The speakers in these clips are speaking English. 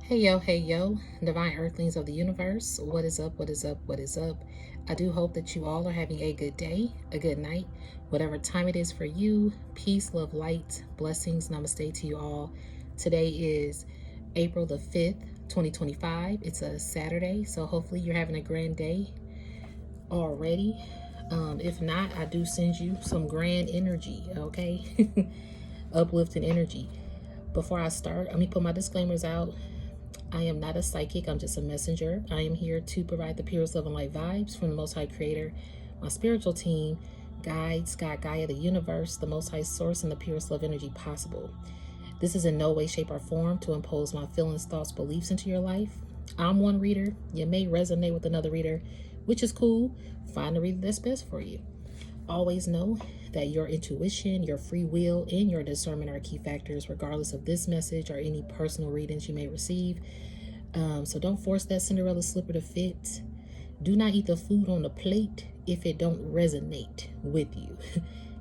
Hey yo, divine earthlings of the universe. What is up? What is up? What is up? I do hope that you all are having a good day, a good night, whatever time it is for you. Peace, love, light, blessings, namaste to you all. Today is April the 5th, 2025. It's a Saturday, so hopefully you're having a grand day already. If not, I do send you some grand energy, okay? Uplifting energy. Before I start, let me put my disclaimers out. I am not a psychic, I'm just a messenger. I am here to provide the purest love and light vibes from the Most High Creator, my spiritual team, guides, God, Gaia, the universe, the Most High Source, and the purest love energy possible. This is in no way, shape, or form to impose my feelings, thoughts, beliefs into your life. I'm one reader. You may resonate with another reader, which is cool. Find the reader that's best for you. Always know that your intuition, your free will, and your discernment are key factors, regardless of this message or any personal readings you may receive. So don't force that Cinderella slipper to fit. Do not eat the food on the plate if it don't resonate with you.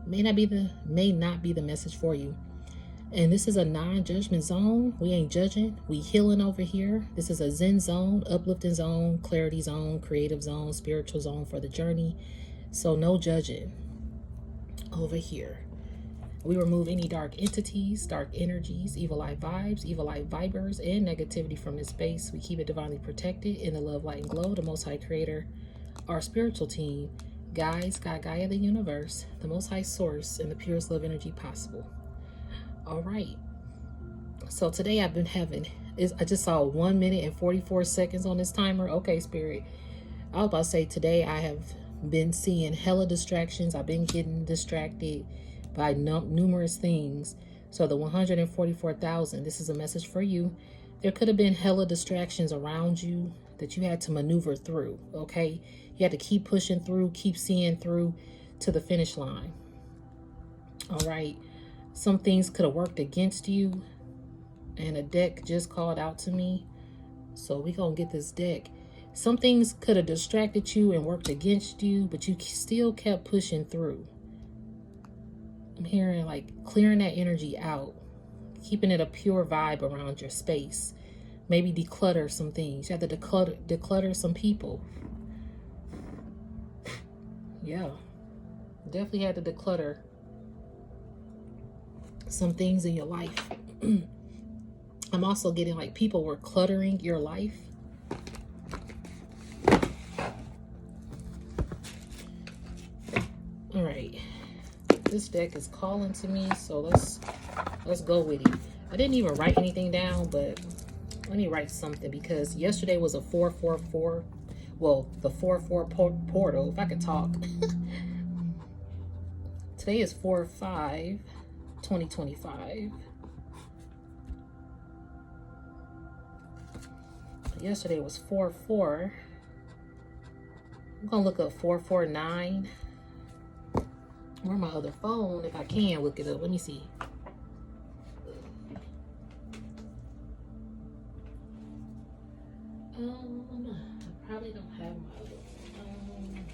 may not be the message for you. And this is a non-judgment zone. We ain't judging. We healing over here. This is a Zen zone, uplifting zone, clarity zone, creative zone, spiritual zone for the journey. So no judging over here. We remove any dark entities, dark energies, evil eye vibes, evil eye vibers, and negativity from this space. We keep it divinely protected in the love, light, and glow, the Most High Creator, our spiritual team, guides, God, Gaia, the universe, the Most High Source, and the purest love energy possible. All right. So today I've been having, I just saw 1 minute and 44 seconds on this timer. Okay, Spirit. I was about to say today I have been seeing hella distractions. I've been getting distracted by numerous things. So the 144,000, this is a message for you. There could have been hella distractions around you that you had to maneuver through, okay? You had to keep pushing through, keep seeing through to the finish line. All right. Some things could have worked against you, and a deck just called out to me. So we're going to get this deck. Some things could have distracted you and worked against you, but you still kept pushing through. I'm hearing like clearing that energy out, keeping it a pure vibe around your space. Maybe declutter some things. You have to declutter some people. Yeah, definitely had to declutter some things in your life. I'm also getting like people were cluttering your life. All right, this deck is calling to me, so let's go with it. I didn't even write anything down, but let me write something, because yesterday was a 444. Well, the 4-4 portal, if I could talk. Today is 4/5/2025. Yesterday was 4/4. I'm gonna look up 449. Where's my other phone? If I can look it up. Let me see. I probably don't have my other phone.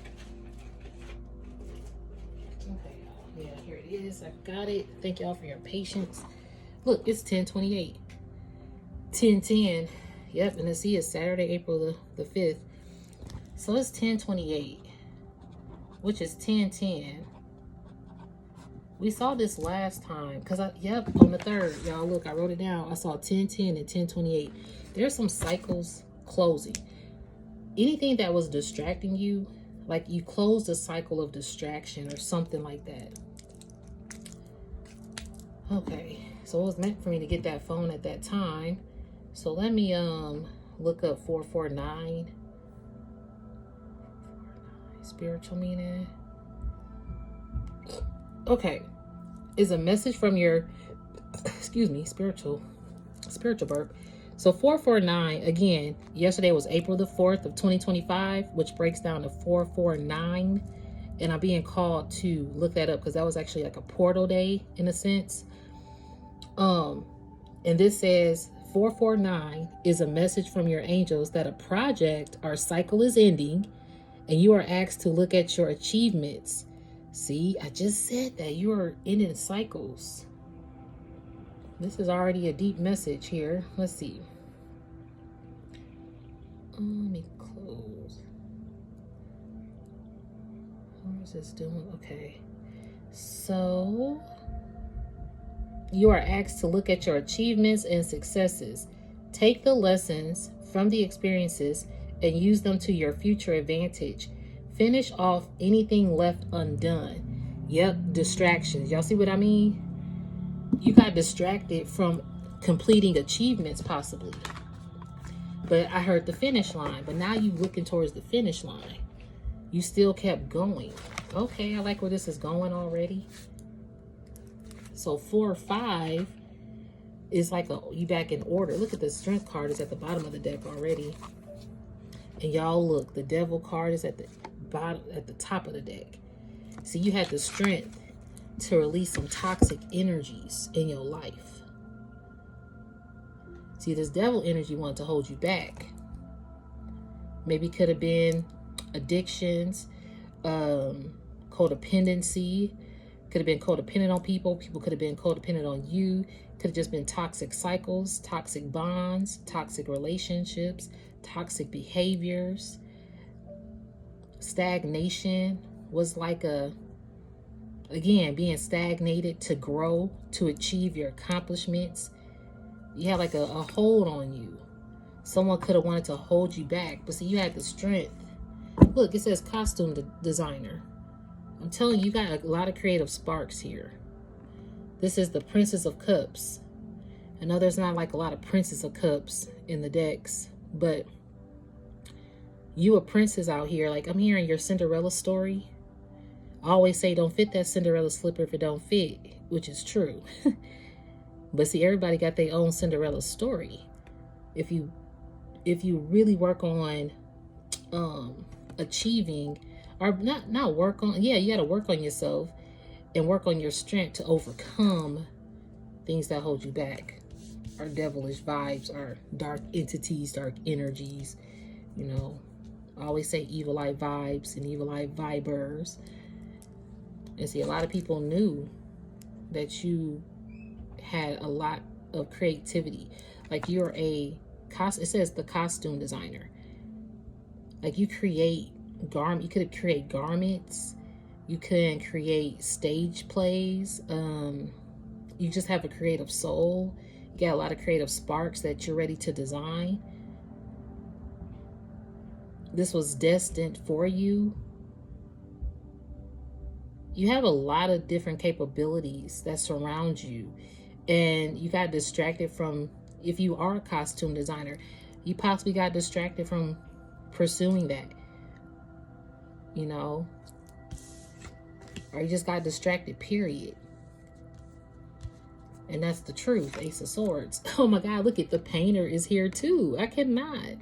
Okay, yeah, here it is. I got it. Thank y'all for your patience. Look, it's 10:28. 10:10. Yep, and let's see, it's Saturday, April the 5th. So it's 10:28, which is 10:10. We saw this last time, because on the 3rd, y'all, look, I wrote it down. I saw 10:10 and 10:28. There's some cycles closing. Anything that was distracting you, like you closed a cycle of distraction or something like that. Okay, so it was meant for me to get that phone at that time. So let me look up 449. Spiritual meaning. Okay, is a message from your spiritual burp. So 449, again, yesterday was April the 4th of 2025, which breaks down to 449. And I'm being called to look that up because that was actually like a portal day in a sense. And this says 449 is a message from your angels that a project or cycle is ending, and you are asked to look at your achievements. See, I just said that you are ending cycles. This is already a deep message here. Let's see. Let me close. What is this doing? Okay. So you are asked to look at your achievements and successes. Take the lessons from the experiences and use them to your future advantage. Finish off anything left undone. Yep, distractions. Y'all see what I mean? You got distracted from completing achievements, possibly. But I heard the finish line. But now you looking towards the finish line. You still kept going. Okay, I like where this is going already. So 4 or 5 is like you back in order. Look at the strength card is at the bottom of the deck already. And y'all look, the devil card is at the bottom, at the top of the deck. See, you had the strength to release some toxic energies in your life. See, this devil energy wanted to hold you back. Maybe could have been addictions, codependency. Could have been codependent on people. People could have been codependent on you. Could have just been toxic cycles, toxic bonds, toxic relationships, toxic behaviors. Stagnation was like again, being stagnated to grow, to achieve your accomplishments. You had like a hold on you. Someone could have wanted to hold you back, but see, you had the strength. Look, it says costume designer. I'm telling you, you got a lot of creative sparks here. This is the Princess of Cups. I know there's not like a lot of Princess of Cups in the decks, but you a princess out here. Like, I'm hearing your Cinderella story. I always say don't fit that Cinderella slipper if it don't fit, which is true. But see, everybody got their own Cinderella story. If you really work on achieving, or not work on, yeah, you got to work on yourself and work on your strength to overcome things that hold you back, or devilish vibes, or dark entities, dark energies. You know, I always say evil eye vibes and evil eye vibers. And see, a lot of people knew that you had a lot of creativity. Like, you're it says the costume designer. Like, you create you could create garments. You can create stage plays. You just have a creative soul. You got a lot of creative sparks that you're ready to design. This was destined for you. You have a lot of different capabilities that surround you, and you got distracted from, if you are a costume designer, you possibly got distracted from pursuing that, you know, or you just got distracted, period. And that's the truth. Ace of Swords. Oh my God, look at the painter is here too. I cannot.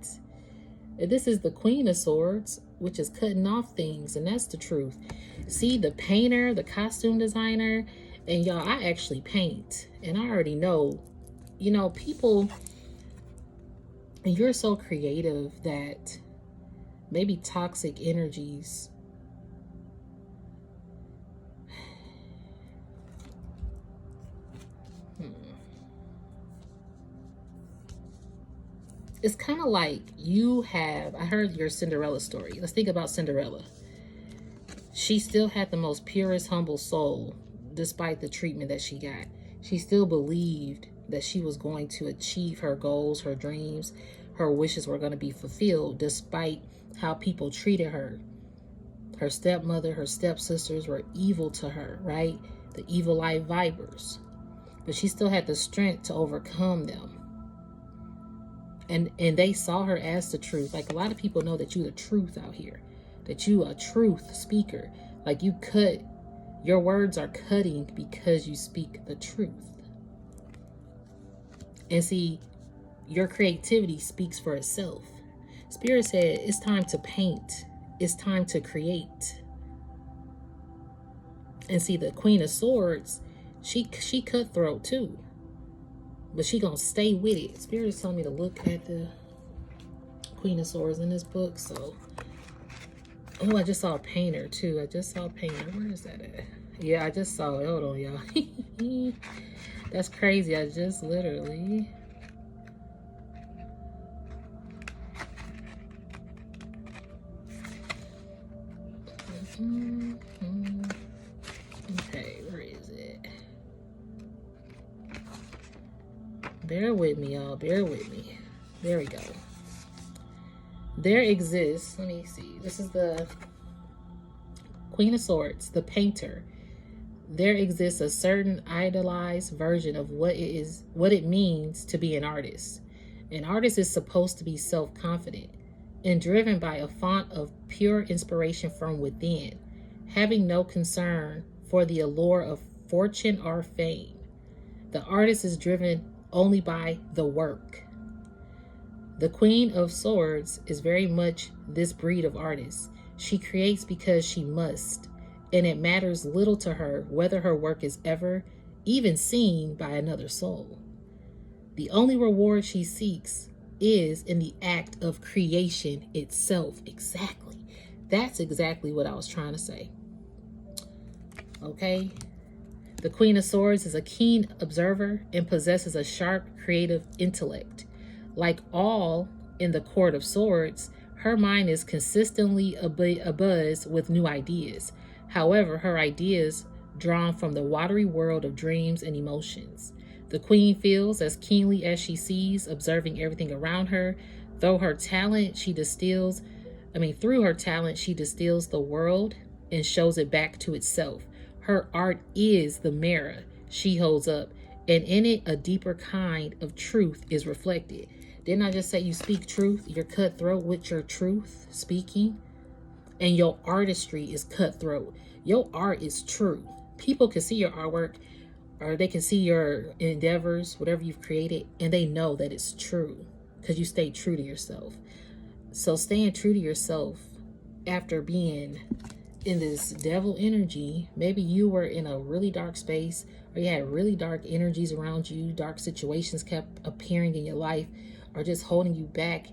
This is the Queen of Swords, which is cutting off things, and that's the truth. See, the painter, the costume designer, and y'all, I actually paint, and I already know, you know, people, and you're so creative that maybe toxic energies it's kind of like you have, I heard your Cinderella story. Let's think about Cinderella. She still had the most purest, humble soul, despite the treatment that she got. She still believed that she was going to achieve her goals, her dreams, her wishes were going to be fulfilled, despite how people treated her. Her stepmother, her stepsisters were evil to her, right? The evil eye vibers. But she still had the strength to overcome them. And they saw her as the truth. Like, a lot of people know that you the truth out here, that you a truth speaker. Like, your words are cutting because you speak the truth. And see, your creativity speaks for itself. Spirit said, it's time to paint. It's time to create. And see, the Queen of Swords, she cutthroat too. But she gonna stay with it. Spirit is telling me to look at the Queen of Swords in this book. So, oh, I just saw a painter too. I just saw a painter. Where is that at? Yeah, I just saw it. Hold on, y'all. That's crazy. I just literally. Okay, where is it? Bear with me, y'all. Bear with me. There we go. There exists, let me see. This is the Queen of Swords, the painter. There exists a certain idealized version of what it means to be an artist. An artist is supposed to be self-confident and driven by a font of pure inspiration from within, having no concern for the allure of fortune or fame. The artist is driven only by the work. The Queen of Swords is very much this breed of artist. She creates because she must, and it matters little to her whether her work is ever even seen by another soul. The only reward she seeks is in the act of creation itself. Exactly. That's exactly what I was trying to say. Okay? The Queen of Swords is a keen observer and possesses a sharp, creative intellect. Like all in the Court of Swords, her mind is consistently abuzz with new ideas. However, her ideas drawn from the watery world of dreams and emotions. The Queen feels as keenly as she sees, observing everything around her. Through her talent, she distills the world and shows it back to itself. Her art is the mirror she holds up, and in it, a deeper kind of truth is reflected. Didn't I just say you speak truth? You're cutthroat with your truth speaking, and your artistry is cutthroat. Your art is true. People can see your artwork, or they can see your endeavors, whatever you've created, and they know that it's true because you stay true to yourself. So staying true to yourself after being in this devil energy, maybe you were in a really dark space, or you had really dark energies around you, dark situations kept appearing in your life, or just holding you back.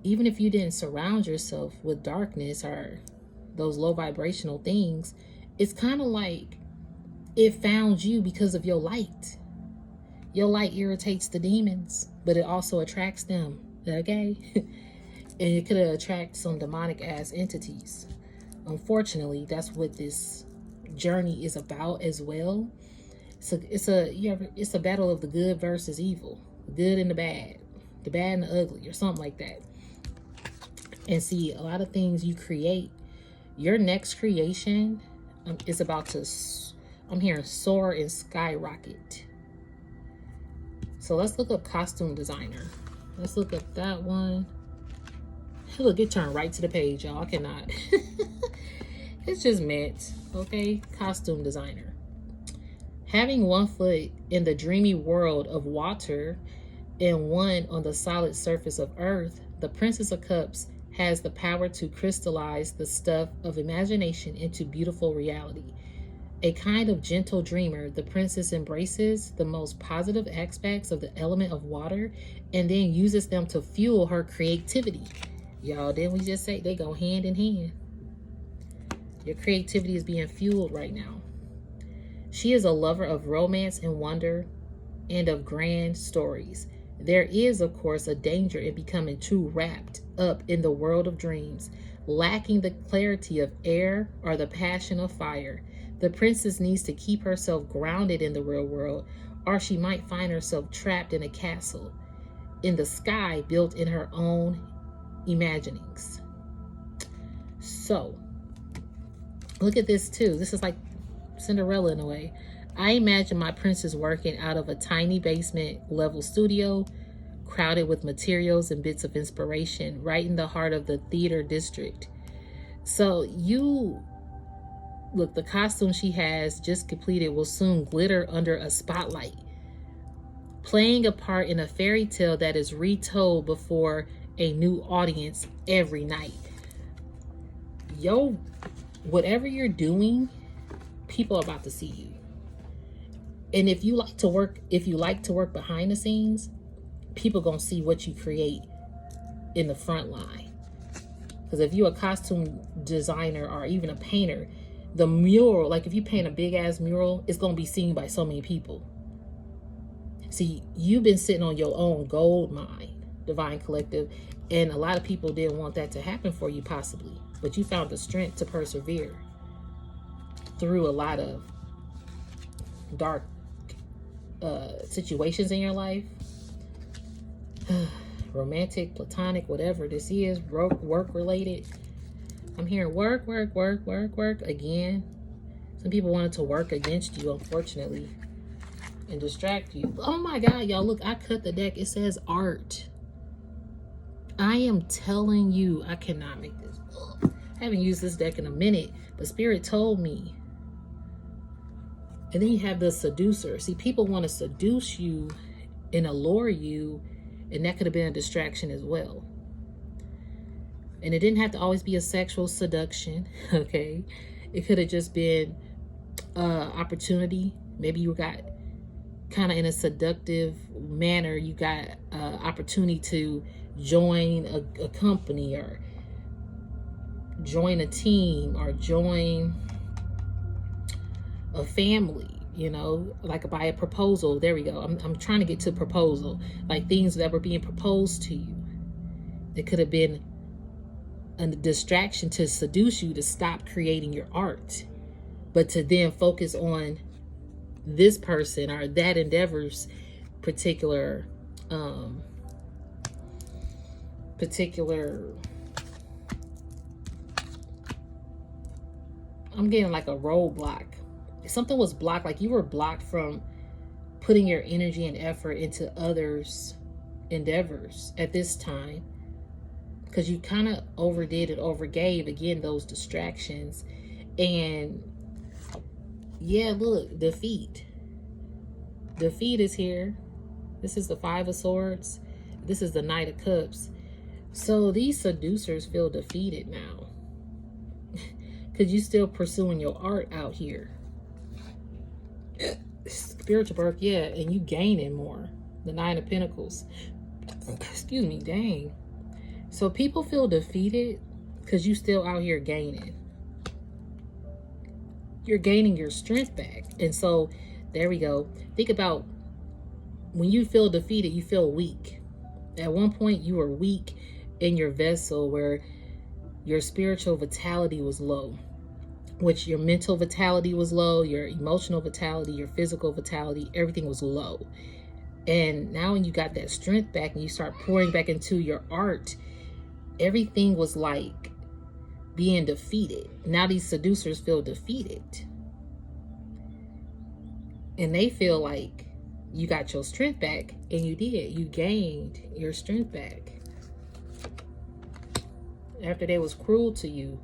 Even if you didn't surround yourself with darkness or those low vibrational things, it's kind of like it found you because of your light. Your light irritates the demons, but it also attracts them, okay? And it could attract some demonic ass entities. Unfortunately, that's what this journey is about as well. So it's a battle of the good versus evil, the good and the bad and the ugly, or something like that. And see, a lot of things you create, your next creation is about to, I'm hearing, soar and skyrocket. So let's look up costume designer. Let's look up that one. Look, it turned right to the page, y'all. I cannot. It's just meant, okay? Costume designer. Having one foot in the dreamy world of water and one on the solid surface of earth, the Princess of Cups has the power to crystallize the stuff of imagination into beautiful reality. A kind of gentle dreamer, the princess embraces the most positive aspects of the element of water and then uses them to fuel her creativity. Y'all, didn't we just say they go hand in hand? Your creativity is being fueled right now. She is a lover of romance and wonder and of grand stories. There is, of course, a danger in becoming too wrapped up in the world of dreams, lacking the clarity of air or the passion of fire. The princess needs to keep herself grounded in the real world, or she might find herself trapped in a castle in the sky built in her own imaginings. So, look at this too. This is like Cinderella in a way. I imagine my princess working out of a tiny basement level studio, crowded with materials and bits of inspiration, right in the heart of the theater district. So you look, the costume she has just completed will soon glitter under a spotlight, playing a part in a fairy tale that is retold before a new audience every night. Yo, whatever you're doing, people are about to see you. And if you like to work behind the scenes, people gonna see what you create in the front line. Because if you're a costume designer or even a painter, the mural, like if you paint a big ass mural, it's gonna be seen by so many people. See, you've been sitting on your own gold mine, Divine Collective, and a lot of people didn't want that to happen for you possibly, but you found the strength to persevere. through a lot of dark situations in your life. Romantic, platonic, whatever this is, work related. I'm hearing work again. Some people wanted to work against you, unfortunately, and distract you. Oh my God, y'all, look, I cut the deck. It says art. I am telling you, I cannot make this up. I haven't used this deck in a minute, but Spirit told me. And then you have the seducer. See, people want to seduce you and allure you, and that could have been a distraction as well. And it didn't have to always be a sexual seduction, okay? It could have just been opportunity. Maybe you got kind of in a seductive manner, you got opportunity to join a company, or join a team, or join a family, you know, like by a proposal. There we go. I'm trying to get to proposal, like things that were being proposed to you. It could have been a distraction to seduce you to stop creating your art, but to then focus on this person or that endeavor's particular I'm getting like a roadblock. Something was blocked, like you were blocked from putting your energy and effort into others' endeavors at this time, because you kind of overdid it, overgave, again, those distractions. And yeah, look, defeat is here. This is the Five of Swords. This is the Knight of Cups. So these seducers feel defeated now, because you still pursuing your art out here. Spiritual birth, yeah, and you gaining more. The Nine of Pentacles. Excuse me, dang. So people feel defeated because you still out here gaining. You're gaining your strength back. And so there we go. Think about when you feel defeated, you feel weak. At one point you were weak in your vessel, where your spiritual vitality was low, which your mental vitality was low, your emotional vitality, your physical vitality, everything was low. And now when you got that strength back and you start pouring back into your art, everything was like being defeated. Now these seducers feel defeated. And they feel like you got your strength back, and you did. You gained your strength back. After they was cruel to you.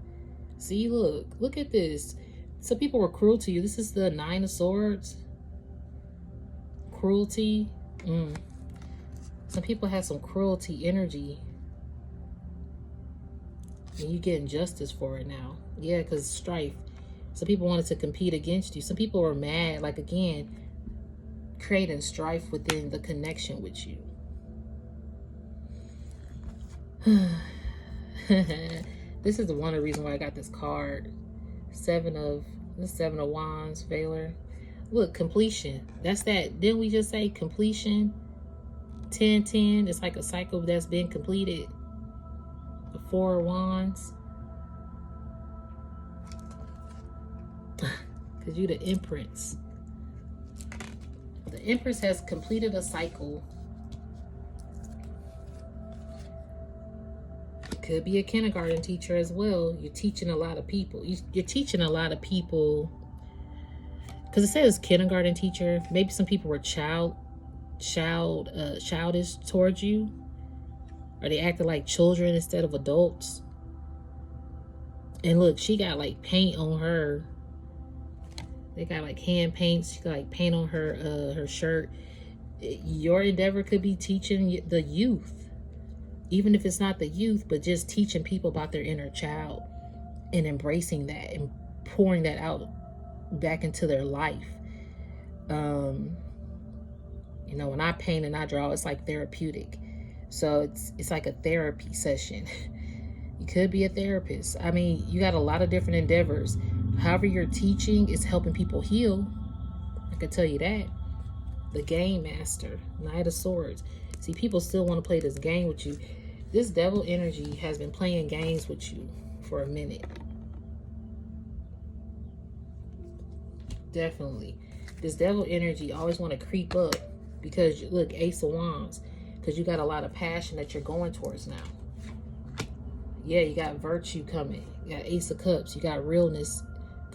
See, look at this. Some people were cruel to you. This is the Nine of Swords. Cruelty. Some people had some cruelty energy, and you getting justice for it now. Yeah, because strife. Some people wanted to compete against you. Some people were mad, like, again, creating strife within the connection with you. This is one of the reasons why I got this card. Seven of Wands, Veiler. Look, completion. That's that. Didn't we just say completion? 10-10. It's like a cycle that's been completed. The Four of Wands. Because you the Empress. The Empress has completed a cycle. Could be a kindergarten teacher as well. You're teaching a lot of people. You're teaching a lot of people. Because it says kindergarten teacher. Maybe some people were childish towards you. Or they acted like children instead of adults. And look, she got like paint on her. They got like hand paints. She got like paint on her shirt. Your endeavor could be teaching the youth. Even if it's not the youth, but just teaching people about their inner child and embracing that and pouring that out back into their life. You know, when I paint and I draw, it's like therapeutic. So it's like a therapy session. You could be a therapist. I mean, you got a lot of different endeavors. However you're teaching is helping people heal. I can tell you that. The Game Master, Knight of Swords. See, people still want to play this game with you. This devil energy has been playing games with you for a minute. Definitely. This devil energy always want to creep up because, look, Ace of Wands, because you got a lot of passion that you're going towards now. Yeah, you got virtue coming. You got Ace of Cups. You got realness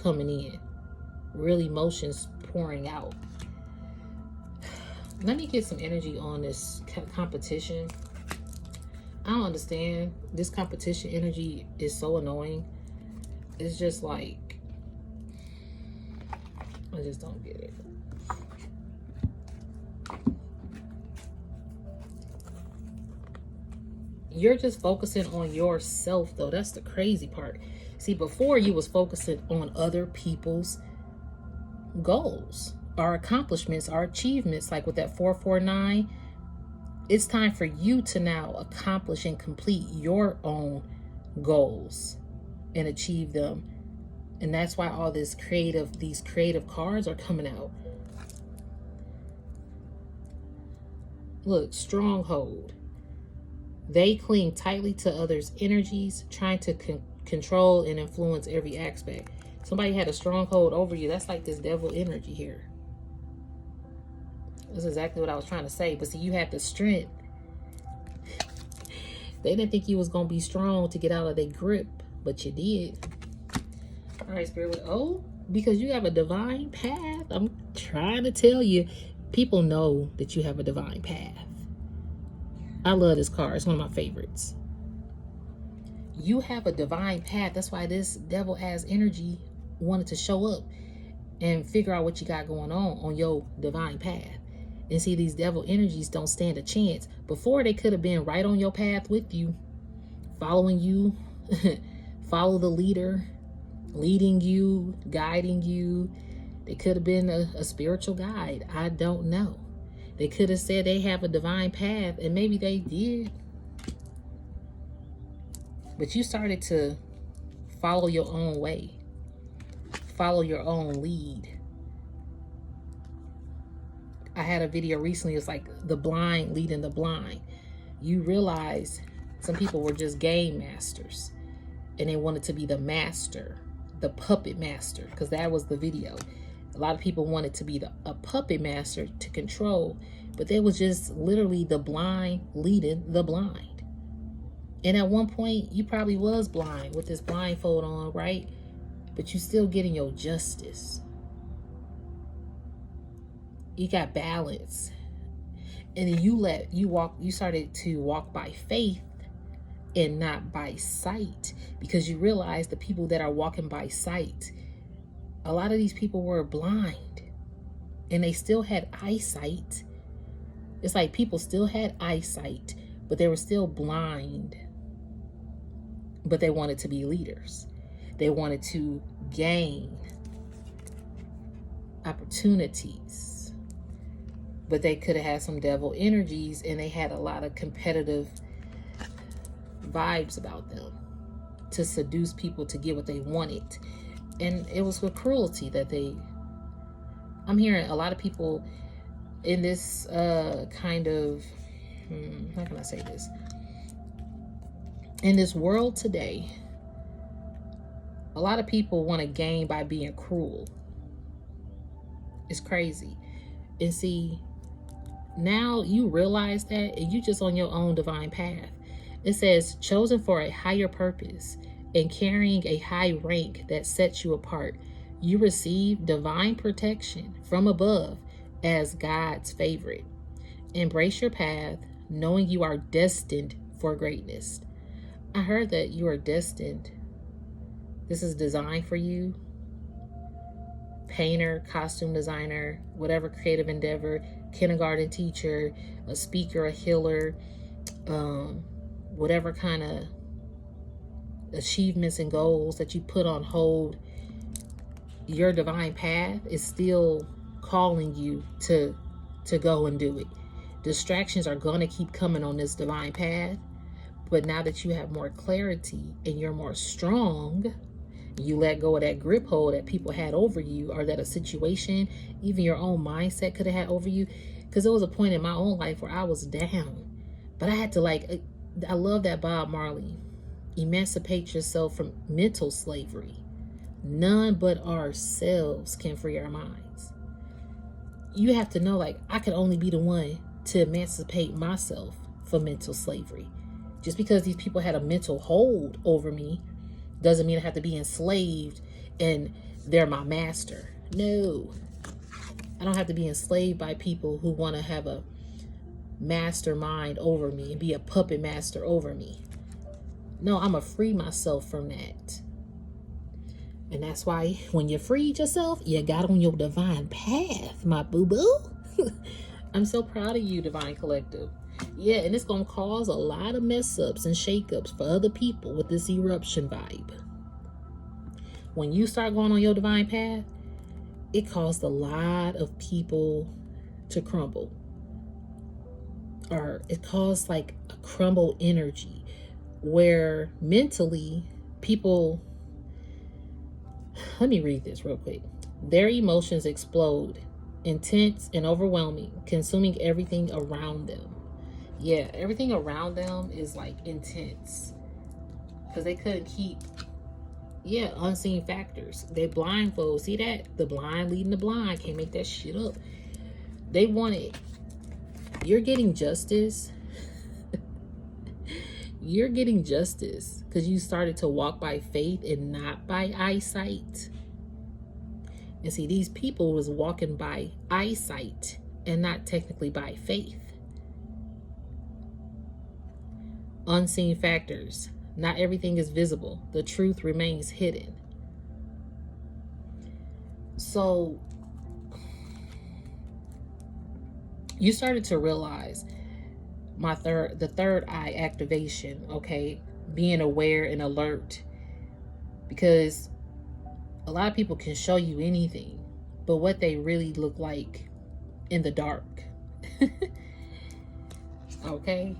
coming in. Real emotions pouring out. Let me get some energy on this competition. I don't understand. This competition energy is so annoying. It's just like, I just don't get it. You're just focusing on yourself, though. That's the crazy part. See, before you was focusing on other people's goals, our accomplishments, our achievements, like with that 449. It's time for you to now accomplish and complete your own goals and achieve them. And that's why all these creative cards are coming out. Look, stronghold. They cling tightly to others' energies, trying to control and influence every aspect. Somebody had a stronghold over you. That's like this devil energy here. That's exactly what I was trying to say. But see, you had the strength. They didn't think you was going to be strong to get out of their grip, but you did. All right, Spirit. Oh, because you have a divine path. I'm trying to tell you, people know that you have a divine path. I love this card. It's one of my favorites. You have a divine path. That's why this devil ass energy wanted to show up and figure out what you got going on your divine path. And see, these devil energies don't stand a chance. Before, they could have been right on your path with you, following you, follow the leader, leading you, guiding you. They could have been a spiritual guide. I don't know. They could have said they have a divine path, and maybe they did. But you started to follow your own way, follow your own lead. I had a video recently, it's like the blind leading the blind. You realize some people were just game masters and they wanted to be the master, the puppet master, because that was the video. A lot of people wanted to be a puppet master to control, but they was just literally the blind leading the blind. And at one point, you probably was blind with this blindfold on, right? But you still getting your justice. You got balance. And then you started to walk by faith and not by sight, because you realize the people that are walking by sight, a lot of these people were blind and they still had eyesight. It's like people still had eyesight, but they were still blind. But they wanted to be leaders. They wanted to gain opportunities. But they could have had some devil energies, and they had a lot of competitive vibes about them to seduce people to get what they wanted. And it was with cruelty that I'm hearing a lot of people in this kind of, how can I say this? In this world today, a lot of people want to gain by being cruel. It's crazy. And see, now you realize that, and you just on your own divine path. It says, chosen for a higher purpose and carrying a high rank that sets you apart, you receive divine protection from above as God's favorite. Embrace your path, knowing you are destined for greatness. I heard that you are destined. This is designed for you. Painter, costume designer, whatever creative endeavor, kindergarten teacher, a speaker, a healer, whatever kind of achievements and goals that you put on hold, your divine path is still calling you to go and do it. Distractions are going to keep coming on this divine path, but now that you have more clarity and you're more strong, you let go of that grip hold that people had over you, or that a situation, even your own mindset could have had over you. Because there was a point in my own life where I was down, but I had to I love that Bob Marley, emancipate yourself from mental slavery. None but ourselves can free our minds. You have to know, like, I could only be the one to emancipate myself from mental slavery. Just because these people had a mental hold over me doesn't mean I have to be enslaved and they're my master. No, I don't have to be enslaved by people who want to have a mastermind over me and be a puppet master over me. No, I'm going to free myself from that. And that's why when you freed yourself, you got on your divine path, my boo-boo. I'm so proud of you, Divine Collective. Yeah, and it's going to cause a lot of mess-ups and shake-ups for other people with this eruption vibe. When you start going on your divine path, it caused a lot of people to crumble. Or it caused like a crumble energy where mentally people... Let me read this real quick. Their emotions explode, intense and overwhelming, consuming everything around them. Yeah, everything around them is like intense because they couldn't keep, unseen factors. They blindfold. See that? The blind leading the blind. Can't make that shit up. They wanted, you're getting justice. You're getting justice because you started to walk by faith and not by eyesight. And see, these people was walking by eyesight and not technically by faith. Unseen factors. Not everything is visible. The truth remains hidden. So you started to realize the third eye activation, okay? Being aware and alert. Because a lot of people can show you anything, but what they really look like in the dark. Okay?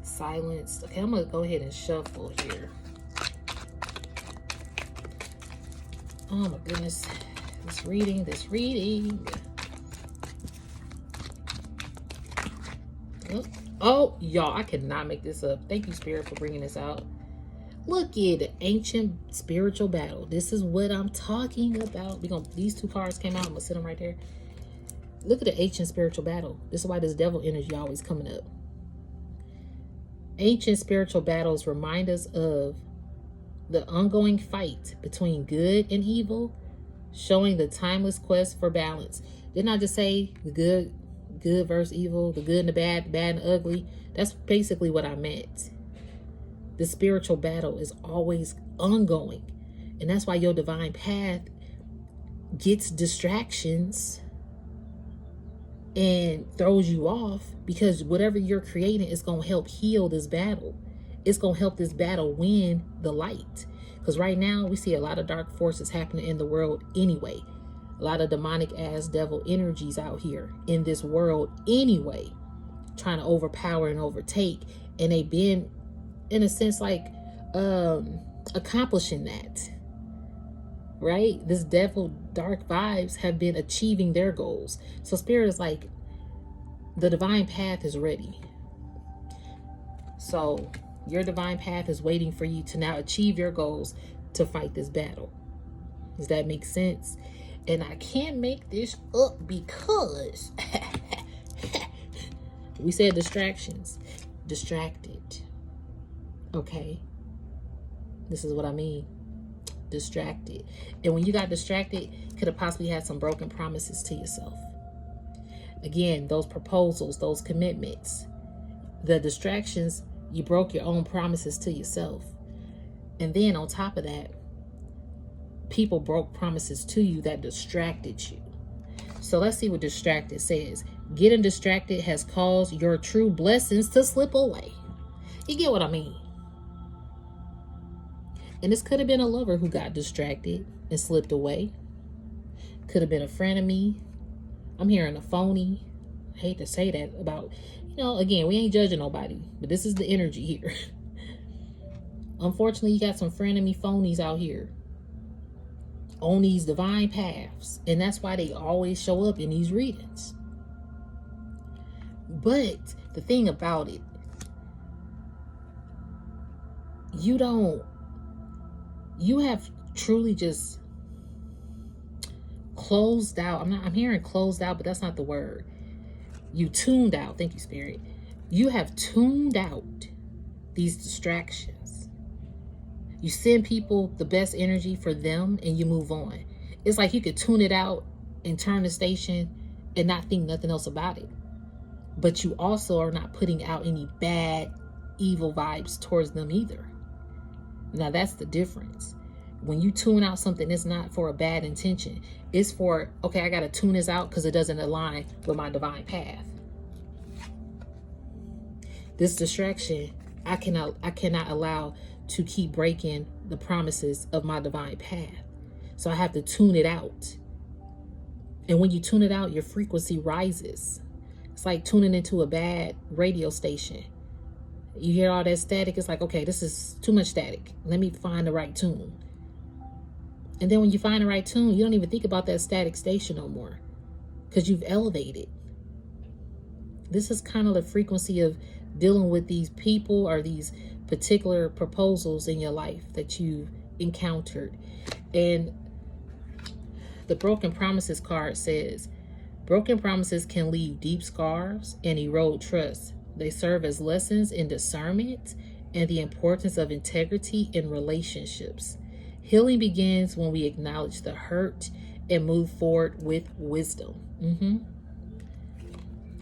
Silence. Okay, I'm going to go ahead and shuffle here. Oh my goodness. This reading. Oh, y'all, I cannot make this up. Thank you, Spirit, for bringing this out. Look at the ancient spiritual battle. This is what I'm talking about. These two cards came out. I'm going to sit them right there. Look at the ancient spiritual battle. This is why this devil energy always coming up. Ancient spiritual battles remind us of the ongoing fight between good and evil, showing the timeless quest for balance. Didn't I just say the good versus evil, the good and the bad and the ugly? That's basically what I meant. The spiritual battle is always ongoing. And that's why your divine path gets distractions and throws you off, because whatever you're creating is going to help heal this battle. It's going to help this battle win the light. Because right now we see a lot of dark forces happening in the world anyway. A lot of demonic ass devil energies out here in this world anyway, trying to overpower and overtake. And they've been, in a sense, like accomplishing that. Right? This devil dark vibes have been achieving their goals. So Spirit is like, the divine path is ready. So your divine path is waiting for you to now achieve your goals to fight this battle. Does that make sense? And I can't make this up because we said distractions. Distracted. Okay? This is what I mean. Distracted. And when you got distracted, could have possibly had some broken promises to yourself. Again, those proposals, those commitments, the distractions, you broke your own promises to yourself. And then on top of that, people broke promises to you that distracted you. So let's see what distracted says. Getting distracted has caused your true blessings to slip away. You get what I mean? And this could have been a lover who got distracted and slipped away. Could have been a friend of me. I'm hearing a phony. I hate to say that about, again, we ain't judging nobody, but this is the energy here. Unfortunately, you got some frenemy phonies out here on these divine paths. And that's why they always show up in these readings. But the thing about it, you have truly just closed out. I'm hearing closed out, but that's not the word. You tuned out. Thank you, Spirit. You have tuned out these distractions. You send people the best energy for them and you move on. It's like you could tune it out and turn the station and not think nothing else about it. But you also are not putting out any bad, evil vibes towards them either. Now that's the difference. When you tune out something, it's not for a bad intention. It's for, okay, I got to tune this out because it doesn't align with my divine path. This distraction, I cannot allow to keep breaking the promises of my divine path. So I have to tune it out. And when you tune it out, your frequency rises. It's like tuning into a bad radio station. You hear all that static. It's like, okay, this is too much static. Let me find the right tune. And then when you find the right tune, you don't even think about that static station no more because you've elevated. This is kind of the frequency of dealing with these people or these particular proposals in your life that you've encountered. And the Broken Promises card says, broken promises can leave deep scars and erode trust. They serve as lessons in discernment and the importance of integrity in relationships. Healing begins when we acknowledge the hurt and move forward with wisdom.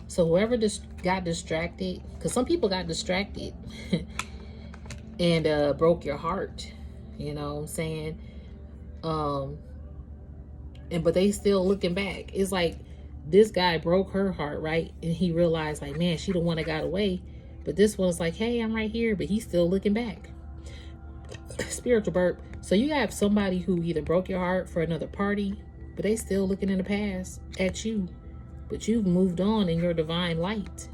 So whoever got distracted, because some people got distracted and broke your heart, you know what I'm saying? But they still looking back. It's like this guy broke her heart, right? And he realized, like, man, she the one that got away. But this one's like, hey, I'm right here. But he's still looking back. Spiritual burp. So you have somebody who either broke your heart for another party, but they still looking in the past at you. But you've moved on in your divine light.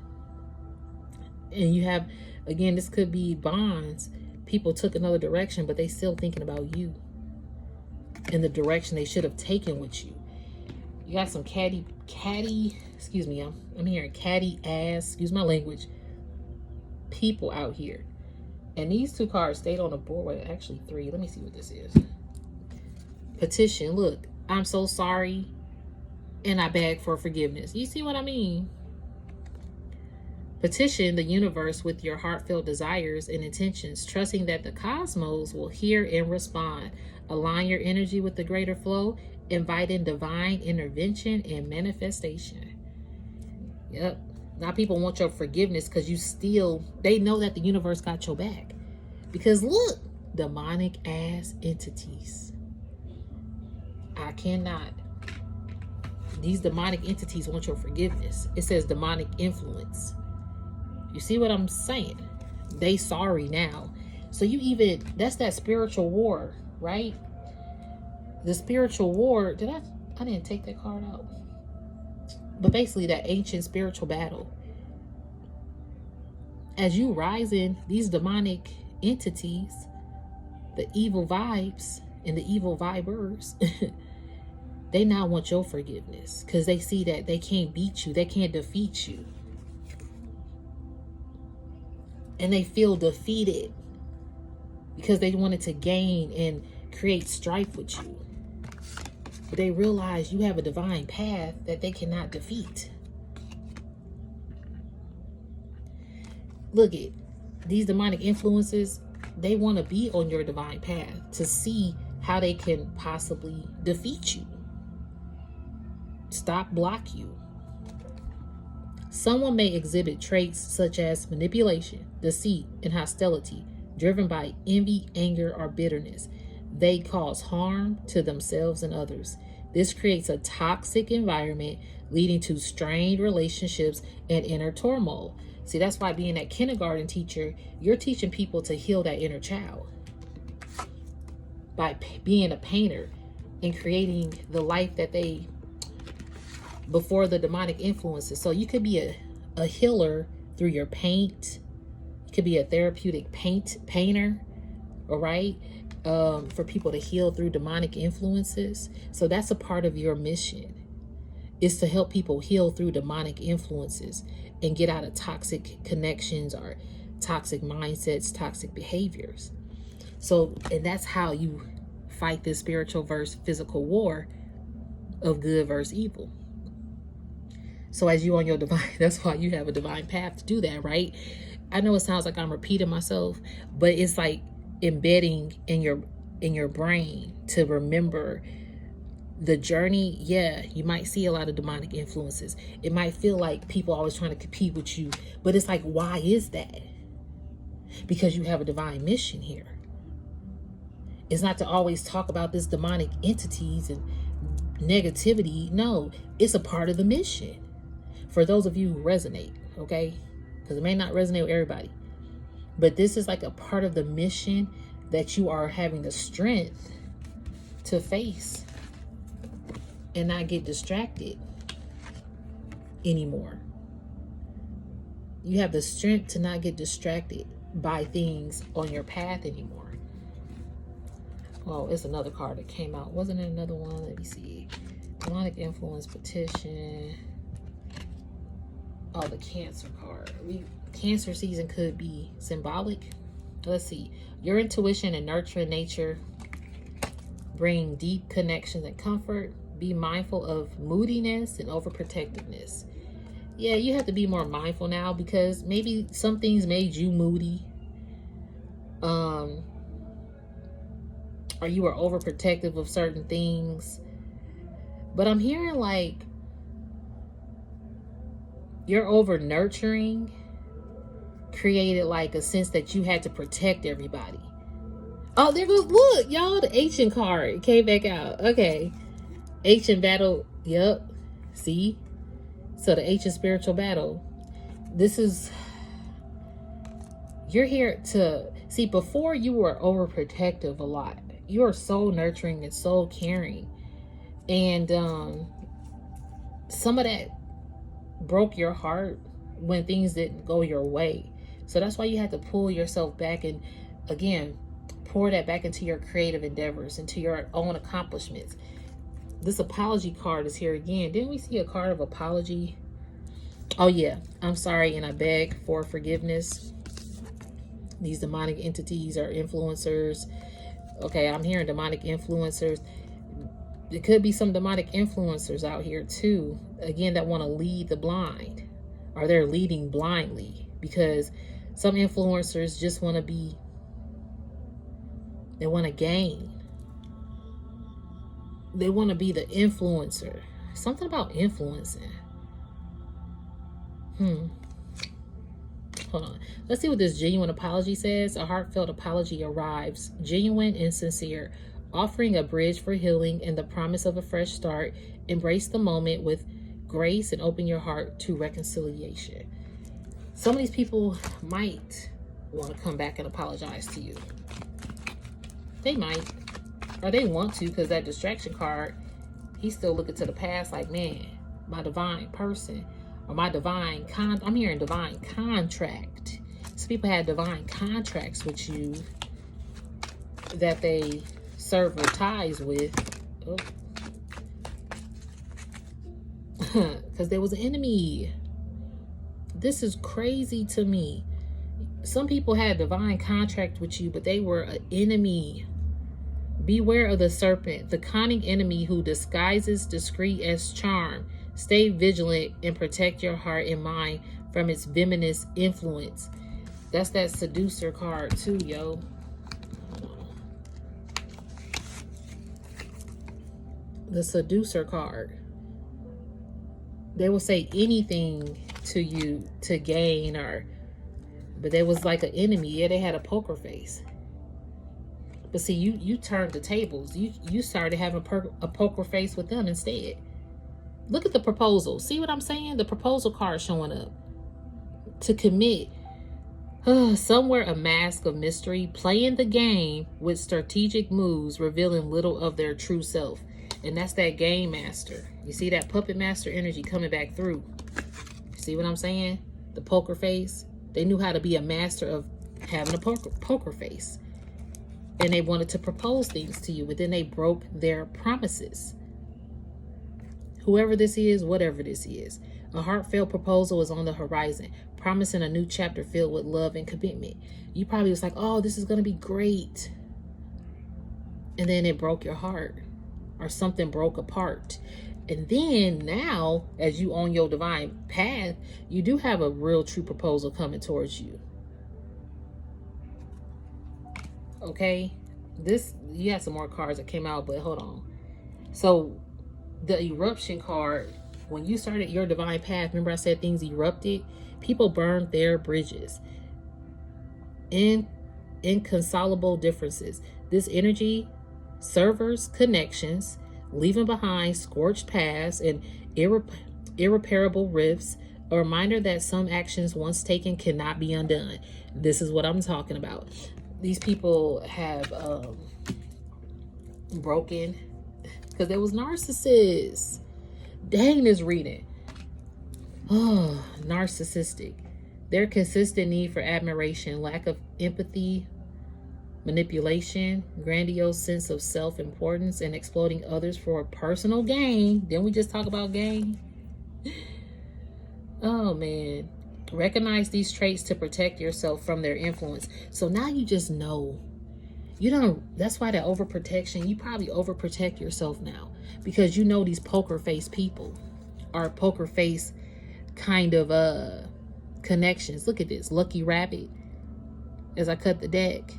And you have, again, this could be bonds. People took another direction, but they still thinking about you in the direction they should have taken with you. You got some catty, excuse me, I'm hearing catty ass, excuse my language, people out here. And these two cards stayed on the board. Wait, actually three. Let me see what this is. Petition. Look, I'm so sorry. And I beg for forgiveness. You see what I mean? Petition the universe with your heartfelt desires and intentions, trusting that the cosmos will hear and respond. Align your energy with the greater flow, inviting divine intervention and manifestation. Yep. Now people want your forgiveness because they know that the universe got your back. Because look, demonic ass entities. I cannot. These demonic entities want your forgiveness. It says demonic influence. You see what I'm saying? They sorry now. So that's that spiritual war, right? The spiritual war, I didn't take that card out. But basically that ancient spiritual battle. As you rise in, these demonic entities, the evil vibes and the evil vibers, they now want your forgiveness because they see that they can't beat you. They can't defeat you. And they feel defeated because they wanted to gain and create strife with you. But they realize you have a divine path that they cannot defeat. Look at these demonic influences. They want to be on your divine path to see how they can possibly defeat you. Block you. Someone may exhibit traits such as manipulation, deceit, and hostility, driven by envy, anger, or bitterness. They cause harm to themselves and others. This creates a toxic environment, leading to strained relationships and inner turmoil. See, that's why being that kindergarten teacher, you're teaching people to heal that inner child by being a painter and creating the life that they before the demonic influences. So you could be a healer through your paint. You could be a therapeutic painter, all right? For people to heal through demonic influences. So that's a part of your mission, is to help people heal through demonic influences and get out of toxic connections or toxic mindsets, toxic behaviors. So, and that's how you fight this spiritual versus physical war of good versus evil. So as you on your divine, that's why you have a divine path to do that, right? I know it sounds like I'm repeating myself, but it's like embedding in your brain to remember the journey. Yeah, you might see a lot of demonic influences. It might feel like people always trying to compete with you, but it's like, why is that? Because you have a divine mission here. It's not to always talk about this demonic entities and negativity. No, it's a part of the mission. For those of you who resonate, okay? Because it may not resonate with everybody. But this is like a part of the mission that you are having the strength to face and not get distracted anymore. You have the strength to not get distracted by things on your path anymore. Oh, it's another card that came out. Wasn't it another one? Let me see. Demonic influence petition. Oh, the Cancer card. Cancer season could be symbolic. Let's see. Your intuition and nurturing nature bring deep connections and comfort. Be mindful of moodiness and overprotectiveness. Yeah, you have to be more mindful now because maybe some things made you moody. Or you were overprotective of certain things. But I'm hearing like your over nurturing created like a sense that you had to protect everybody. Oh, there goes, look, y'all, the ancient card came back out. Okay. Ancient battle. Yep. See? So the ancient spiritual battle. This is, you're here to, see, before you were overprotective a lot. You are so nurturing and so caring. And some of that broke your heart when things didn't go your way. So that's why you had to pull yourself back and, again, pour that back into your creative endeavors, into your own accomplishments. This apology card is here again. Didn't we see a card of apology? Oh, yeah. I'm sorry and I beg for forgiveness. These demonic entities are influencers. Okay, I'm hearing demonic influencers. There could be some demonic influencers out here too, again, that want to lead the blind, or they're leading blindly, because some influencers just want to be, they want to gain. They want to be the influencer. Something about influencing. Hold on. Let's see what this genuine apology says. A heartfelt apology arrives, genuine and sincere, offering a bridge for healing and the promise of a fresh start. Embrace the moment with grace and open your heart to reconciliation. Some of these people might want to come back and apologize to you. They might. Or they want to, because that distraction card, he's still looking to the past like, man, my divine person, or my divine I'm hearing divine contract. Some people had divine contracts with you that they sever ties with. Because there was an enemy. This is crazy to me. Some people had divine contract with you, but they were an enemy. Beware of the serpent, the cunning enemy who disguises discreet as charm. Stay vigilant and protect your heart and mind from its venomous influence. That's that seducer card too, yo. The seducer card. They will say anything to you to gain, but there was like an enemy. Yeah, they had a poker face. But see, you turned the tables. You started having a poker face with them instead. Look at the proposal. See what I'm saying? The proposal card showing up. To commit. Somewhere a mask of mystery, playing the game with strategic moves, revealing little of their true self. And that's that game master. You see that puppet master energy coming back through. See what I'm saying? The poker face. They knew how to be a master of having a poker face. And they wanted to propose things to you, but then they broke their promises. Whoever this is, whatever this is, a heartfelt proposal is on the horizon, promising a new chapter filled with love and commitment. You probably was like, oh, this is going to be great. and then it broke your heart, or something broke apart. And then now, as you on your divine path, you do have a real true proposal coming towards you. Okay, this, you had some more cards that came out, but hold on. So the eruption card, when you started your divine path, remember I said things erupted? People burned their bridges. Inconsolable differences. This energy, servers, connections, leaving behind scorched paths and irreparable rifts, a reminder that some actions once taken cannot be undone. This is what I'm talking about. These people have broken, because there was narcissists. Dang, this reading. Oh, narcissistic. Their consistent need for admiration, lack of empathy, manipulation, grandiose sense of self-importance, and exploiting others for personal gain. Didn't we just talk about gain? Oh, man. Recognize these traits to protect yourself from their influence. So now you just know. You don't, that's why that overprotection, you probably overprotect yourself now, because you know these poker face people are poker face kind of connections. Look at this lucky rabbit as I cut the deck.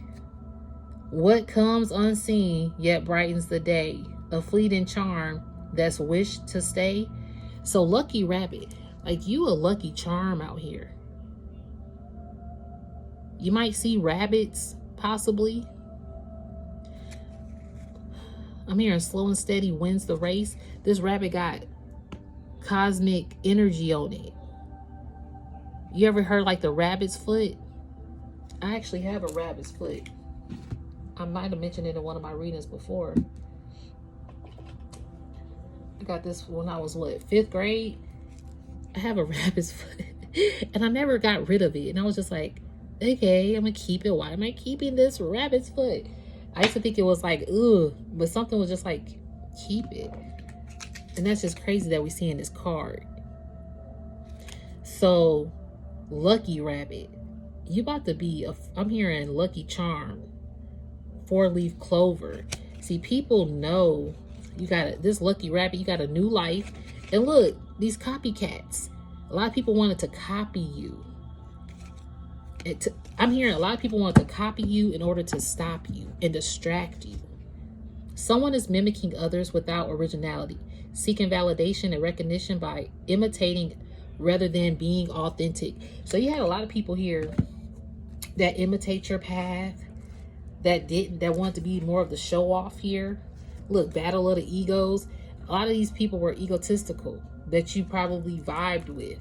What comes unseen yet brightens the day, a fleeting charm that's wished to stay. So lucky rabbit, like you a lucky charm out here. You might see rabbits possibly. I'm hearing slow and steady wins the race. This rabbit got cosmic energy on it. You ever heard like the rabbit's foot? I actually have a rabbit's foot. I might have mentioned it in one of my readings before. I got this when I was, what, 5th grade? I have a rabbit's foot. And I never got rid of it. And I was just like, okay, I'm going to keep it. Why am I keeping this rabbit's foot? I used to think it was like, ugh. But something was just like, keep it. And that's just crazy that we see in this card. So, lucky rabbit. You about to be, I'm hearing lucky charm. 4-leaf clover. See, people know you got this lucky rabbit, you got a new life. And look, these copycats. A lot of people wanted to copy you. I'm hearing a lot of people wanted to copy you in order to stop you and distract you. Someone is mimicking others without originality, seeking validation and recognition by imitating rather than being authentic. So you had a lot of people here that imitate your path, that wanted to be more of the show off here. Look, battle of the egos. A lot of these people were egotistical that you probably vibed with.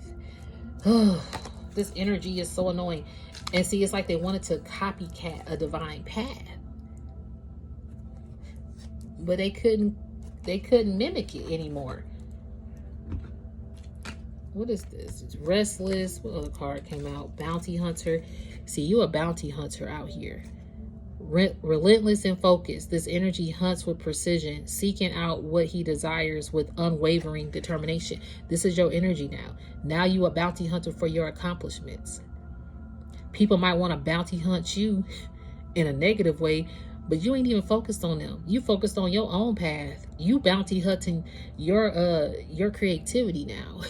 This energy is so annoying. And see, it's like they wanted to copycat a divine path, but they couldn't mimic it anymore. What is this? It's restless. What other card came out? Bounty hunter. See, you a bounty hunter out here. Relentless and focused. This energy hunts with precision, seeking out what he desires with unwavering determination. This is your energy now. Now you a bounty hunter for your accomplishments. People might want to bounty hunt you in a negative way, but you ain't even focused on them. You focused on your own path. You bounty hunting your creativity now.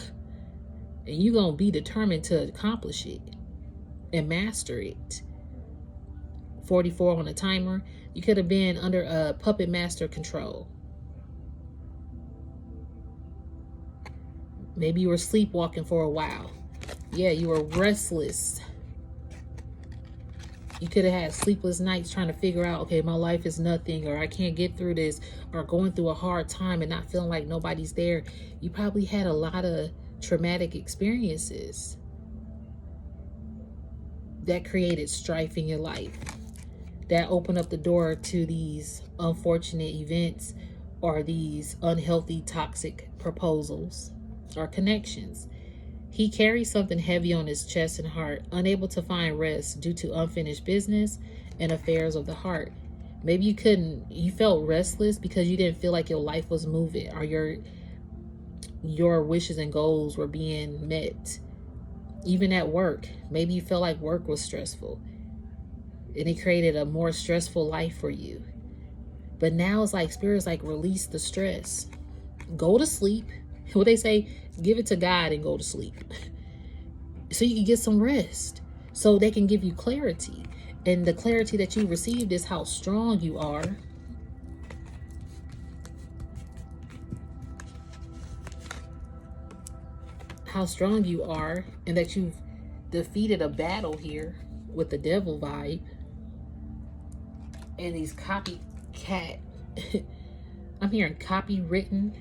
And you gonna be determined to accomplish it and master it. 44 on the timer. You could have been under a puppet master control. Maybe you were sleepwalking for a while. Yeah, you were restless. You could have had sleepless nights trying to figure out, okay, my life is nothing, or I can't get through this, or going through a hard time and not feeling like nobody's there. You probably had a lot of traumatic experiences that created strife in your life, that opened up the door to these unfortunate events or these unhealthy, toxic proposals or connections. He carries something heavy on his chest and heart, unable to find rest due to unfinished business and affairs of the heart. Maybe you felt restless because you didn't feel like your life was moving, or your wishes and goals were being met. Even at work, maybe you felt like work was stressful, and it created a more stressful life for you. But now it's like Spirit's like, release the stress. Go to sleep. What they say, give it to God and go to sleep. So you can get some rest. So they can give you clarity. And the clarity that you received is how strong you are. How strong you are, and that you've defeated a battle here with the devil vibe. And these copycat. I'm hearing copywritten.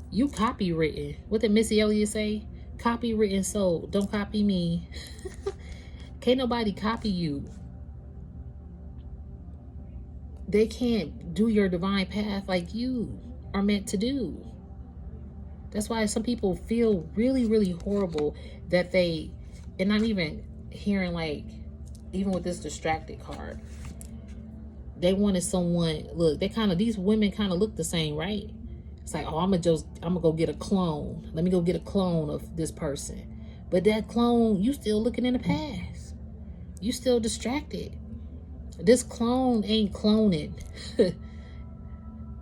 You copywritten. What did Missy Elliott say? Copywritten soul. Don't copy me. Can't nobody copy you. They can't do your divine path like you are meant to do. That's why some people feel really, really horrible that they, and I'm even hearing like, even with this distracted card, they wanted someone, look, they kind of, these women kind of look the same, right? It's like, oh, I'm gonna go get a clone. Let me go get a clone of this person. But that clone, you still looking in the past. You still distracted. This clone ain't cloning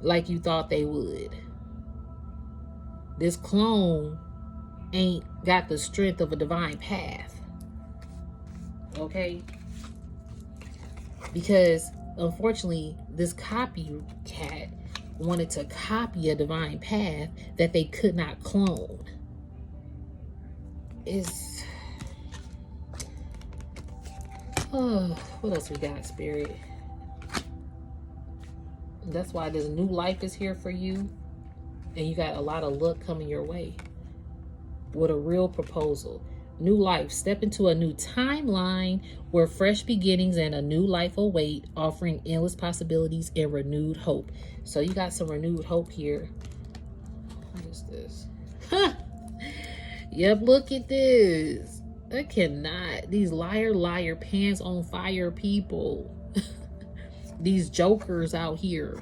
like you thought they would. This clone ain't got the strength of a divine path. Okay? Because unfortunately, this copycat wanted to copy a divine path that they could not clone. It's, oh, what else we got, Spirit? That's why this new life is here for you. And you got a lot of luck coming your way with a real proposal. New life. Step into a new timeline where fresh beginnings and a new life await, offering endless possibilities and renewed hope. So you got some renewed hope here. What is this? Huh. Yep, look at this. I cannot. These liar, pants on fire people. These jokers out here.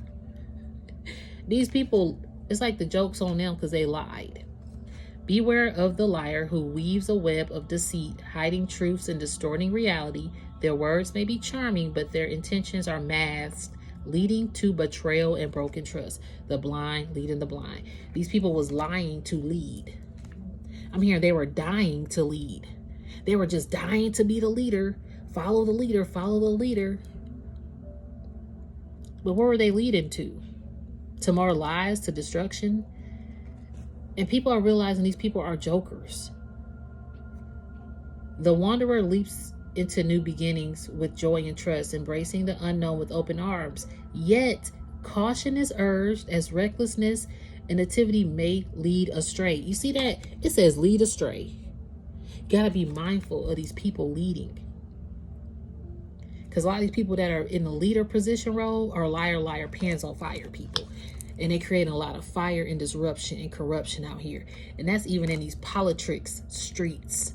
These people, it's like the joke's on them because they lied. Beware of the liar who weaves a web of deceit, hiding truths and distorting reality. Their words may be charming, but their intentions are masked, leading to betrayal and broken trust. The blind leading the blind. These people was lying to lead. I'm hearing they were dying to lead. They were just dying to be the leader. Follow the leader, follow the leader. But where were they leading to? To more lies, to destruction? And people are realizing these people are jokers. The wanderer leaps into new beginnings with joy and trust, embracing the unknown with open arms. Yet, caution is urged as recklessness and nativity may lead astray. You see that? It says lead astray. Gotta be mindful of these people leading. Because a lot of these people that are in the leader position role are liar, pants on fire people. And they create a lot of fire and disruption and corruption out here. And that's even in these politics streets,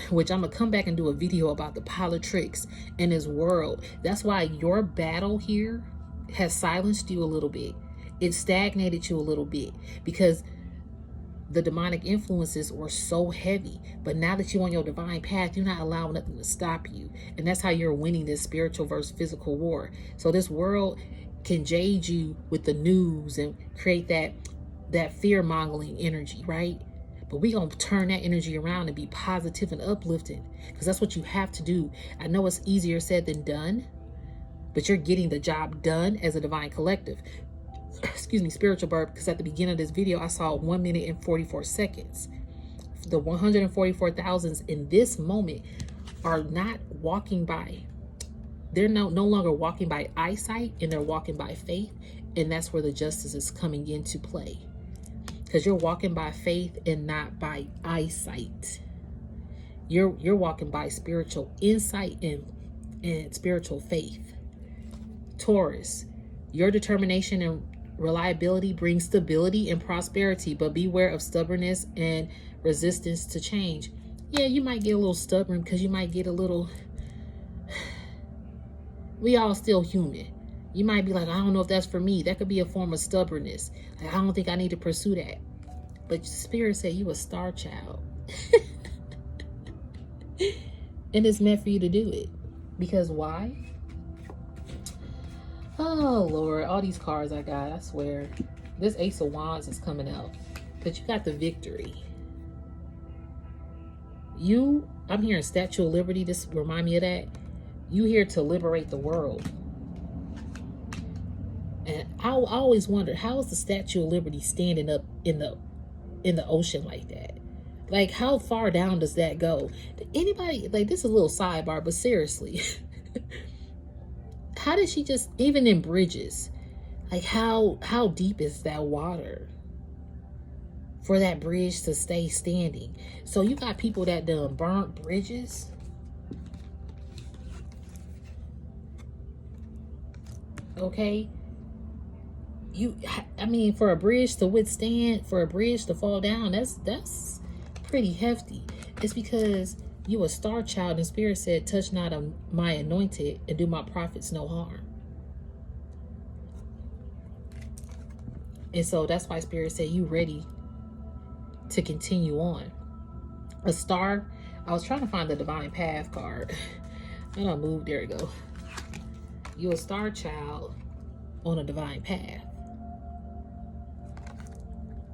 which I'm going to come back and do a video about the politics in this world. That's why your battle here has silenced you a little bit. It stagnated you a little bit because the demonic influences were so heavy. But now that you're on your divine path, you're not allowing nothing to stop you. And that's how you're winning this spiritual versus physical war. So this world can jade you with the news and create that fear-mongering energy, right? But we gonna turn that energy around and be positive and uplifting, because that's what you have to do. I know it's easier said than done, but you're getting the job done as a divine collective. Excuse me, spiritual bird, because at the beginning of this video I saw 1 minute and 44 seconds. The 144,000s in this moment are not walking by. They're no longer walking by eyesight, and they're walking by faith. And that's where the justice is coming into play. Because you're walking by faith and not by eyesight. You're walking by spiritual insight and spiritual faith. Taurus, your determination and reliability brings stability and prosperity, but beware of stubbornness and resistance to change. Yeah, you might get a little stubborn because you might get a little... We all still human. You might be like, I don't know if that's for me. That could be a form of stubbornness. Like, I don't think I need to pursue that. But Spirit said you a star child. And it's meant for you to do it. Because why? Oh, Lord. All these cards I got, I swear. This Ace of Wands is coming out. But you got the victory. I'm hearing Statue of Liberty. This remind me of that. You here to liberate the world. And I always wondered, how is the Statue of Liberty standing up in the ocean like that? Like, how far down does that go? Anybody, like, this is a little sidebar, but seriously, how did she just, even in bridges, like, how deep is that water for that bridge to stay standing? So you got people that done burnt bridges. Okay. I mean, for a bridge to withstand, for a bridge to fall down, that's pretty hefty. It's because you a star child and Spirit said, touch not my anointed and do my prophets no harm. And so that's why Spirit said you ready to continue on. A star, I was trying to find the Divine Path card. I don't move, there we go. You a star child on a divine path.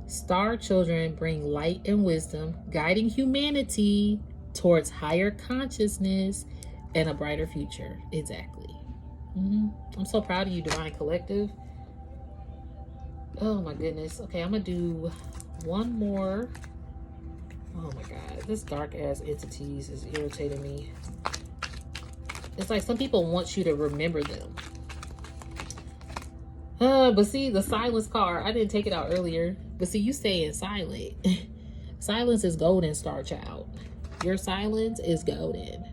Star children bring light and wisdom, guiding humanity towards higher consciousness and a brighter future. Exactly. I'm so proud of you, Divine Collective. Oh my goodness. Okay, I'm gonna do one more. Oh my God, this dark ass entities is irritating me. It's like some people want you to remember them. But see, the silence card, I didn't take it out earlier. But see, you staying silent. Silence is golden, star child. Your silence is golden.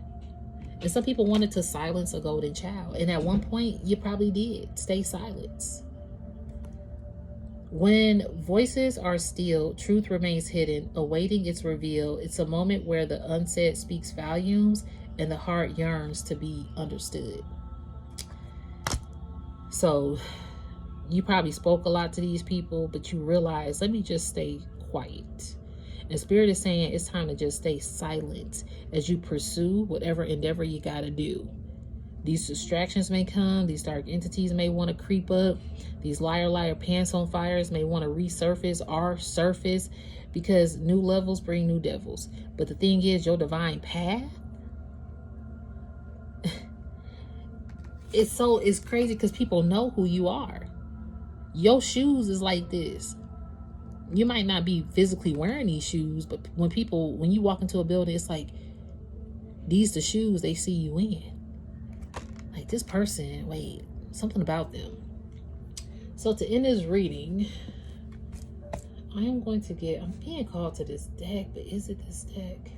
And some people wanted to silence a golden child. And at one point, you probably did. Stay silent. When voices are still, truth remains hidden, awaiting its reveal. It's a moment where the unsaid speaks volumes and the heart yearns to be understood. So you probably spoke a lot to these people, but you realize, let me just stay quiet. And Spirit is saying it's time to just stay silent as you pursue whatever endeavor you got to do. These distractions may come. These dark entities may want to creep up. These liar pants on fires may want to resurface or surface, because new levels bring new devils. But the thing is, your divine path, it's crazy because people know who you are. Your shoes is like this. You might not be physically wearing these shoes, but when you walk into a building, it's like, these the shoes they see you in. Like, this person, wait, something about them. So to end this reading, I am going to I'm being called to this deck, but is it this deck?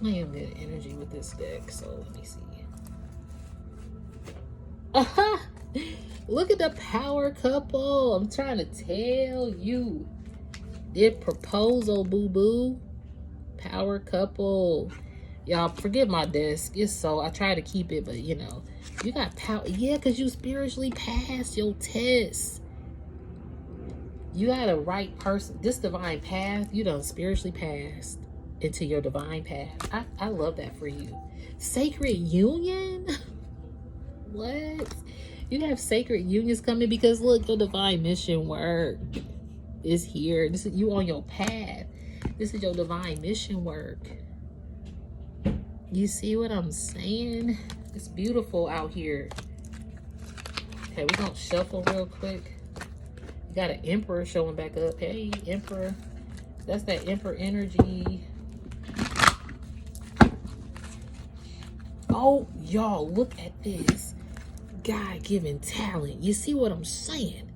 I am getting energy with this deck, so let me see. Aha! Look at the power couple. I'm trying to tell you. Their proposal, boo-boo. Power couple. Y'all, forget my desk. It's so, I try to keep it, but you know. You got power. Yeah, because you spiritually passed your test. You got a right person. This divine path, you done spiritually passed into your divine path. I love that for you. Sacred union? What? You have sacred unions coming because look, your divine mission work is here. This is you on your path. This is your divine mission work. You see what I'm saying? It's beautiful out here. Okay, we're gonna shuffle real quick. You got an emperor showing back up. Hey, emperor. That's that emperor energy. Oh, y'all, look at this. God-given talent. You see what I'm saying?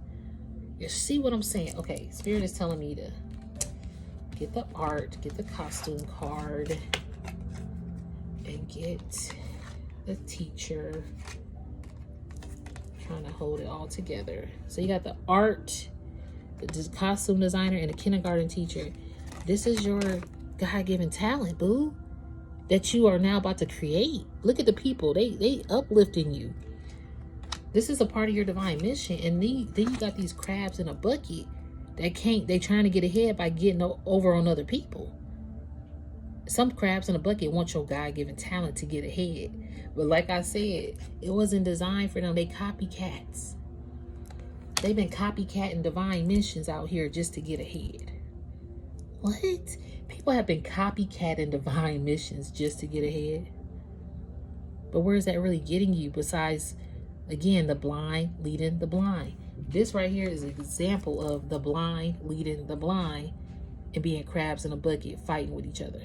You see what I'm saying? Okay, Spirit is telling me to get the art, get the costume card, and get the teacher. I'm trying to hold it all together. So you got the art, the costume designer, and the kindergarten teacher. This is your God-given talent, boo, that you are now about to create. Look at the people. They uplifting you. This is a part of your divine mission. And then you got these crabs in a bucket They trying to get ahead by getting over on other people. Some crabs in a bucket want your God-given talent to get ahead. But like I said, it wasn't designed for them. They copycats. They've been copycatting divine missions out here just to get ahead. What? People have been copycatting divine missions just to get ahead. But where is that really getting you besides, again, the blind leading the blind? This right here is an example of the blind leading the blind and being crabs in a bucket fighting with each other.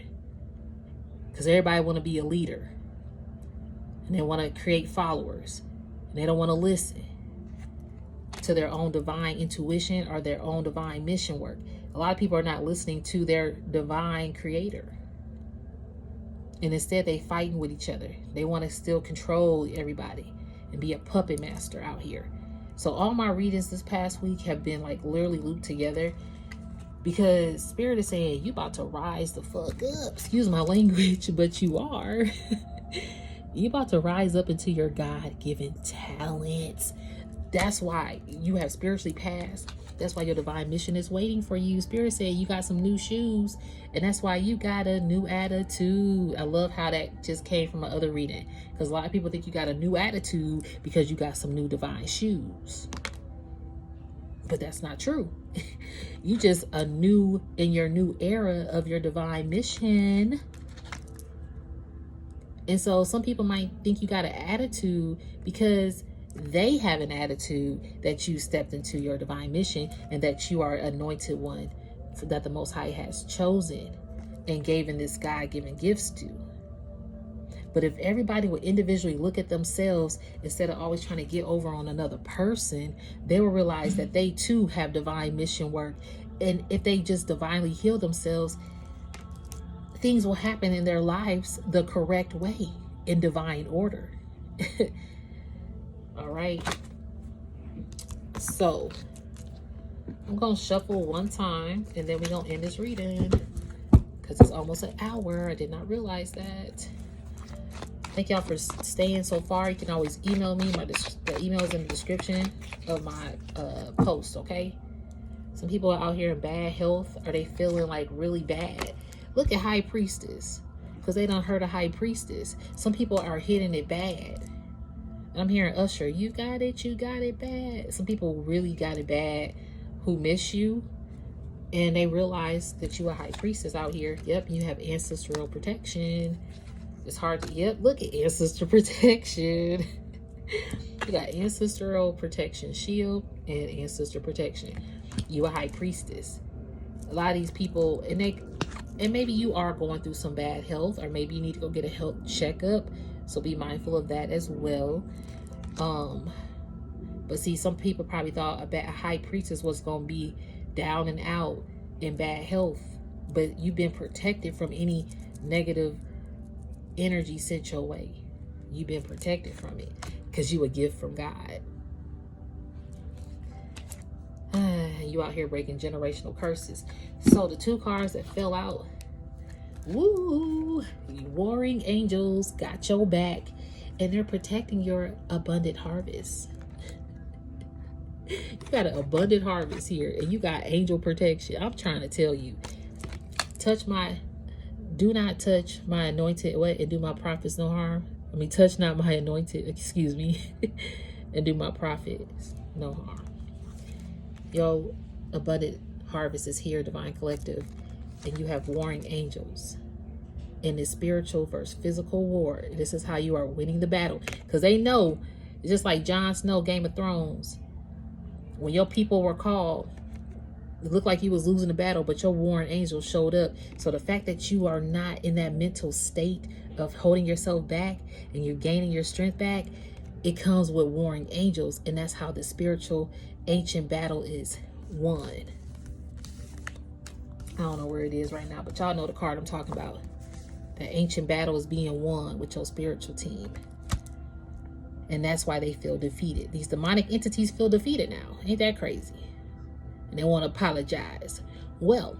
Because everybody want to be a leader. And they want to create followers. And they don't want to listen to their own divine intuition or their own divine mission work. A lot of people are not listening to their divine creator. And instead they fighting with each other. They want to still control everybody and be a puppet master out here. So all my readings this past week have been like literally looped together, because Spirit is saying you about to rise the fuck up. Excuse my language, but you are. You about to rise up into your God-given talents. That's why you have spiritually passed. That's why your divine mission is waiting for you. Spirit said you got some new shoes, and that's why you got a new attitude. I love how that just came from my other reading, because a lot of people think you got a new attitude because you got some new divine shoes. But that's not true. You just a new in your new era of your divine mission. And so some people might think you got an attitude because they have an attitude that you stepped into your divine mission and that you are anointed one that the Most High has chosen and given this God-given gifts to. But if everybody would individually look at themselves instead of always trying to get over on another person, they will realize that they too have divine mission work. And if they just divinely heal themselves, things will happen in their lives the correct way, in divine order. All right. So I'm going to shuffle one time and then we're going to end this reading because it's almost an hour. I did not realize that. Thank y'all for staying so far. You can always email me. The email is in the description of my post, okay? Some people are out here in bad health. Are they feeling like really bad? Look at High Priestess, because they done heard of High Priestess. Some people are hitting it bad. And I'm hearing Usher, you got it bad. Some people really got it bad who miss you. And they realize that you are High Priestess out here. Yep, you have ancestral protection. It's hard to, yep, look at ancestor protection. You got ancestral protection shield and ancestor protection. You a High Priestess. A lot of these people, and maybe you are going through some bad health, or maybe you need to go get a health checkup. So be mindful of that as well. But see, some people probably thought a High Priestess was going to be down and out in bad health. But you've been protected from any negative energy sent your way. You've been protected from it because you a gift from God. You out here breaking generational curses. So the two cards that fell out, woo, warring angels got your back, and they're protecting your abundant harvest. You got an abundant harvest here, and you got angel protection. I'm trying to tell you, do not touch my anointed, and do my prophets no harm. I mean, touch not my anointed, excuse me, and do my prophets no harm. Yo, abundant harvest is here, Divine Collective, and you have warring angels. In this spiritual versus physical war, this is how you are winning the battle. Because they know, it's just like Jon Snow, Game of Thrones. When your people were called, it looked like you was losing the battle, but your warring angels showed up. So the fact that you are not in that mental state of holding yourself back and you're gaining your strength back, it comes with warring angels. And that's how the spiritual ancient battle is won. I don't know where it is right now, but y'all know the card I'm talking about. The ancient battle is being won with your spiritual team. And that's why they feel defeated. These demonic entities feel defeated now. Ain't that crazy? And they want to apologize. Well,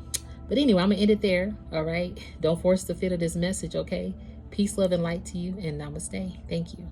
but anyway, I'm going to end it there. All right. Don't force the fit of this message, okay? Peace, love, and light to you. And namaste. Thank you.